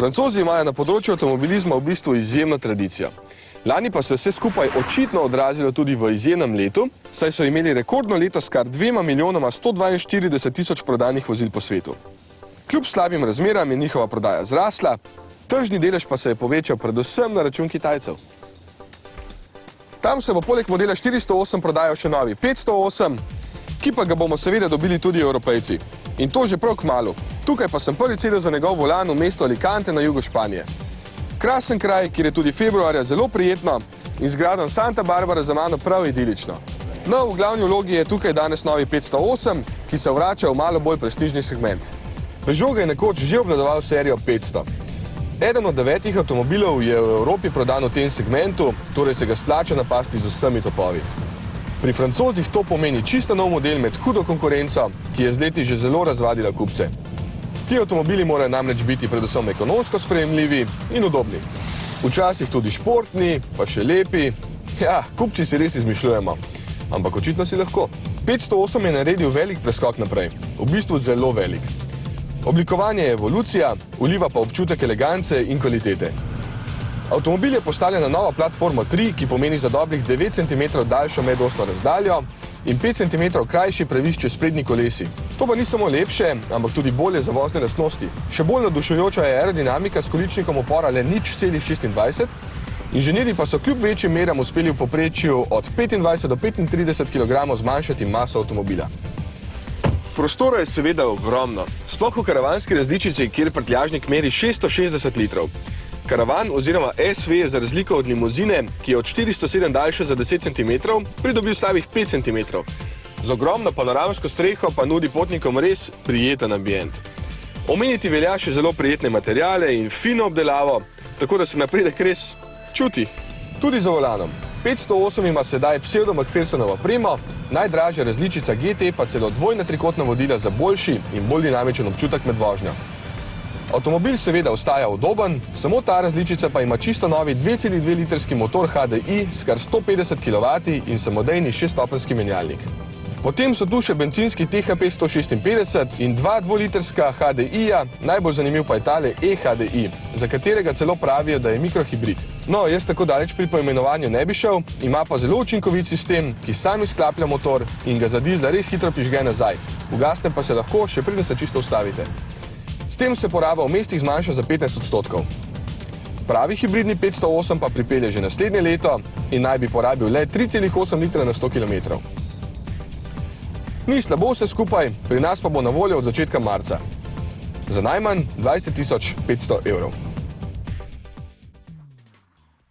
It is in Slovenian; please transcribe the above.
Francozi imajo na področju avtomobilizma v bistvu izjemno tradicijo. Lani pa se vse skupaj očitno odrazilo tudi v izjemnem letu, saj so imeli rekordno leto s kar 2 milijonoma 142 tisoč prodanih vozil po svetu. Kljub slabim razmeram je njihova prodaja zrasla, tržni delež pa se je povečal predvsem na račun Kitajcev. Tam se bo poleg modela 408 prodajal še novi 508, ki pa ga bomo seveda dobili tudi Evropejci. In to že prav kmalu. Tukaj pa sem prvič sedel za njegov volan v mesto Alicante na jugu Španije. Krasen kraj, kjer je tudi februarja zelo prijetno in z gradom Santa Barbara za mano prav idilično. No, v glavni vlogi je tukaj danes novi 508, ki se vrača v malo bolj prestižni segment. Peugeot je nekoč že obvladoval serijo 500. Eden od 9 avtomobilov je v Evropi prodan v tem segmentu, torej se ga splača napasti z vsemi topovi. Pri Francozih to pomeni čisto nov model med hudo konkurenco, ki je z leti že zelo razvadila kupce. Ti avtomobili morajo namreč biti predvsem ekonomsko sprejemljivi in udobni. Včasih tudi športni, pa še lepi. Ja, kupci si res izmišljujemo, ampak očitno si lahko. 508 je naredil velik preskok naprej, v bistvu zelo velik. Oblikovanje je evolucija, vliva pa občutek elegance in kvalitete. Avtomobil je postavljen na novo platformo 3, ki pomeni za dobrih 9 cm daljšo medosno razdaljo in 5 cm krajši previs čez sprednji kolesi. To pa ni samo lepše, ampak tudi bolje za vozne lastnosti. Še bolj navdušujoča je aerodinamika s količnikom upora le 0,26, inženirji pa so kljub večjim meram uspeli v povprečju od 25 do 35 kg zmanjšati maso avtomobila. Prostora je seveda ogromno, sploh v karavanski različici, kjer prtljažnik meri 660 litrov. Karavan oziroma SV je za razliko od limuzine, ki je od 407 daljše za 10 cm, pridobil slabih 5 cm. Z ogromno panoramsko streho pa nudi potnikom res prijeten ambient. Omeniti velja še zelo prijetne materiale in fino obdelavo, tako da se napredek res čuti. Tudi za volanom. 508 ima sedaj pseudo-McPhersonovo opremo, najdražja različica GT pa celo dvojna trikotna vodila za boljši in bolj dinamičen občutek med vožnjo. Avtomobil seveda ostaja udoben, samo ta različica pa ima čisto novi 2,2 litrski motor HDI s kar 150 kW in samodejni 6-stopenjski menjalnik. Potem so tu še bencinski THP 156 in 2 dvolitrska HDI-ja, najbolj zanimiv pa je tale e-HDI, za katerega celo pravijo, da je mikrohibrid. No, jaz tako daleč pri poimenovanju ne bi šel, ima pa zelo učinkovit sistem, ki sam izklaplja motor in ga za dizla res hitro prižge nazaj. Ugasne pa se lahko, še preden se čisto ustavite. S tem se poraba v mestih zmanjša za 15%. Pravi hibridni 508 pa pripelje že naslednje leto in naj bi porabil le 3,8 litra na 100 km. Ni slabo vse skupaj, pri nas pa bo na voljo od začetka marca. Za najmanj 20 500 evrov.